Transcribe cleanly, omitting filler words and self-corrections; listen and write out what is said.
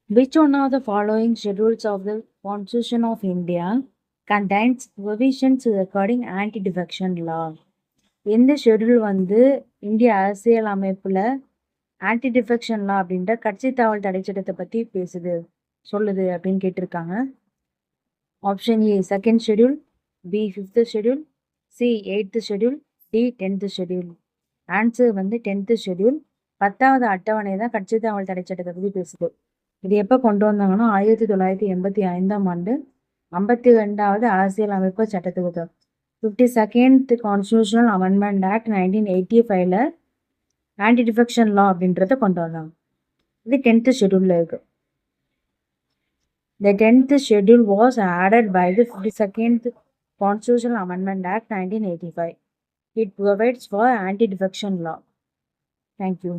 Which one of the following schedules of the Constitution of India contains provisions regarding anti-defection law? எந்த schedule வந்து இந்திய அரசியல் அமைப்புல anti defection லா அப்படின்ற கட்சி தாவல் தடை சட்டத்தை பத்தி சொல்லுது அப்படின்னு கேட்டிருக்காங்க. Option A second schedule, B fifth schedule, C eighth schedule, D 10th schedule. Answer வந்து 10th ஷெட்யூல். 10வது அட்டவணை தான் கட்சி தாவல் தடை சட்டத்தை பத்தி பேசுது. இது எப்போ கொண்டு வந்தாங்கன்னா 1985ஆம் ஆண்டு 52வது அரசியல் அமைப்பு சட்டத்துக்கு 52nd கான்ஸ்டியூஷனல் அமெண்ட்மெண்ட் ஆக்ட் 1985ல ஆன்டி டிஃபெக்ஷன் லா அப்படின்றத கொண்டு வந்தாங்க. இது 10th ஷெட்யூல்ல இருக்கு. The 10th schedule was added by the 52nd Constitutional Amendment Act 1985. It provides for anti-defection law. Thank you.